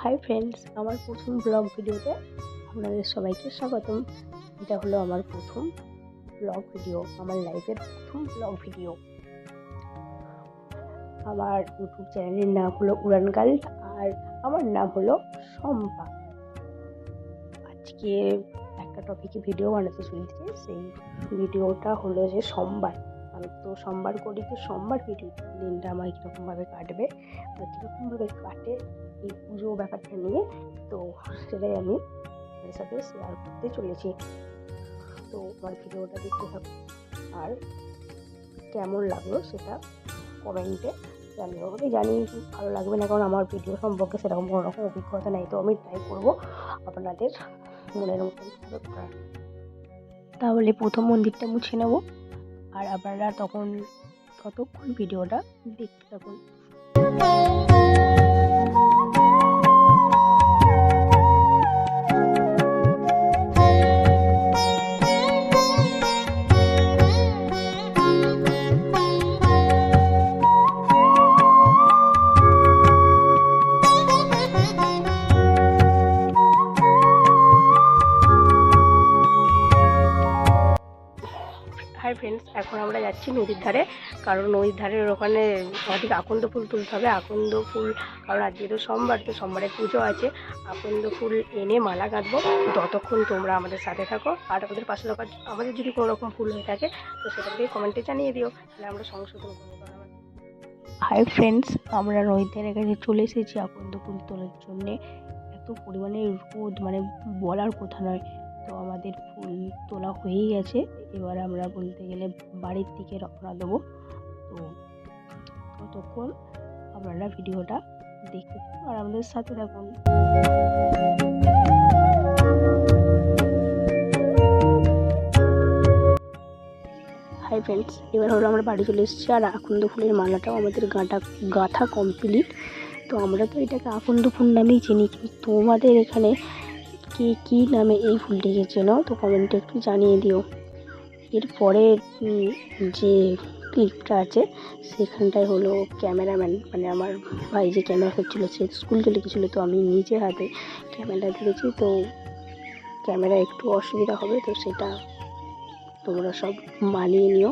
Hi friends, আমার প্রথম blog ভিডিওতে আপনাদের সবাইকে স্বাগতম। এটা হলো আমার প্রথম ব্লগ ভিডিও, আমার লাইফের প্রথম ব্লগ ভিডিও। আমার ইউটিউব চ্যানেলের নাম হলো উড়ান গার্ল, আর আমার নাম হলো শম্পা। আজকে একটা টপিকে ভিডিও বানাতে চলেছি। সেই ভিডিওটা হলো যে সোমবার। আমি তো সোমবার করি, তো সোমবার ভিডিও দিনটা আমার কীরকমভাবে কাটবে বা কীরকমভাবে কাটে এই পুজো ব্যাপারটা নিয়ে, তো সেটাই আমি আপনাদের সাথে শেয়ার করতে চলেছি। তো আমার ভিডিওটা দেখতে থাকুন, আর কেমন লাগলো সেটা কমেন্টে জানিও। আমি জানি ভালো লাগবে না, কারণ আমার ভিডিও সম্পর্কে সেরকম কোনো রকম অভিজ্ঞতা নেই। তো আমি ট্রাই করবো আপনাদের মনের মতনভাবে করার। তাহলে প্রথম মন্দিরটা মুছে নেব, আর আপনারা ততক্ষণ ভিডিওটা দেখতে থাকুন। হাই ফ্রেন্ডস, এখন আমরা যাচ্ছি নদীর ধারে, কারণ নদীর ধারের ওখানে অধিক আকন্দ ফুল তুলতে হবে। আকন্দ ফুল, কারণ আজকে তো সোমবার, তো সোমবারের পুজো আছে। আকন্দ ফুল এনে মালা গাঁথবো। ততক্ষণ তোমরা আমাদের সাথে থাকো, আর আমাদের পাশে থাকো। আমাদের যদি কোনো রকম ফুল হয়ে থাকে তো সেটাকে কমেন্টে জানিয়ে দিও, তাহলে আমরা সংশোধন করবো। হাই ফ্রেন্ডস, আমরা নদীর ধারে কাছে চলে এসেছি আকন্দ ফুল তোলার জন্যে। এত পরিমাণে রোদ, মানে বলার কথা নয়। তো আমাদের ফুল তোলা হয়েই গেছে। এবার আমরা বলতে গেলে বাড়ির দিকে রওনা দেবো। তো ততক্ষণ আপনারা ভিডিওটা দেখতে থাকুন আর আমাদের সাথে থাকুন। হাই ফ্রেন্ডস, এবার হলো আমরা বাড়ি চলে এসেছি, আর আকন্দ ফুলের মালাটাও আমাদের গাঁথা কমপ্লিট। তো আমরা তো এটাকে আকন্দ ফুল নামেই চিনি, কিন্তু তোমাদের এখানে কে কী নামে এই ফুলটিকে চেনো তো কমেন্টে একটু জানিয়ে দিও। এরপরে যে ক্লিপটা আছে সেখানটায় হলো ক্যামেরাম্যান, মানে আমার ভাই যে ক্যামেরা করছিলো, সে স্কুল চলে গেছিলো। তো আমি নিজে হাতে ক্যামেরা ধরেছি, তো ক্যামেরা একটু অসুবিধা হবে, তো সেটা তোমরা সব মানিয়ে নিও।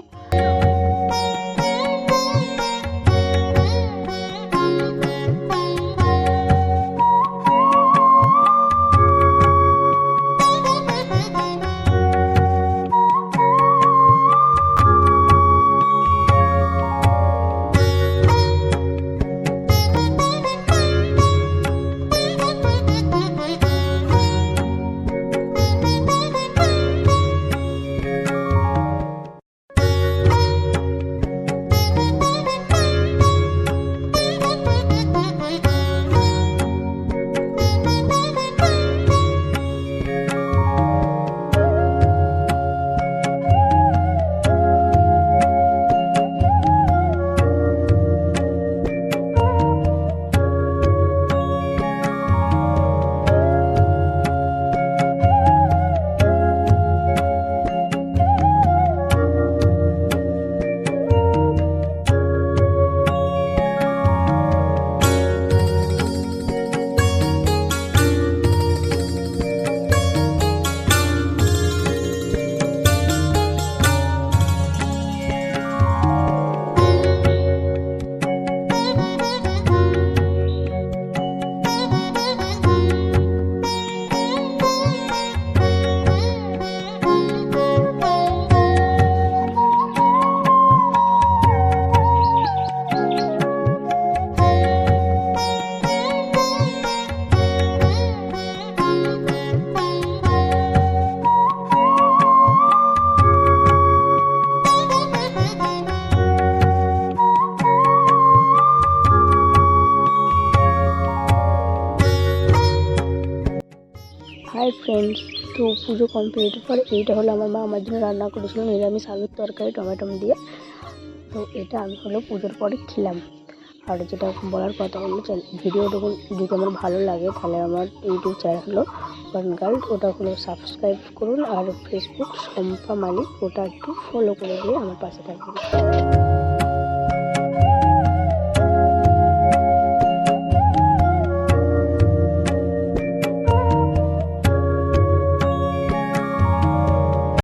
হাই ফ্রেন্ডস, তো পুজো কমপ্লিটের পর এইটা হলো আমার মা আমার জন্য রান্না করেছিল নিরামিষ আলুর তরকারি টমেটো দিয়ে। তো এটা আমি হলো পুজোর পরে খেলাম। আর যেটা বলার কথা হলো, ভিডিওটা যদি আমার ভালো লাগে তাহলে আমার ইউটিউব চ্যানেল হলো উড়ান গার্ল, ওটা হলো সাবস্ক্রাইব করুন। আর ফেসবুক শম্পা মালিক, ওটা একটু ফলো করে দিয়ে আমার পাশে থাকবেন।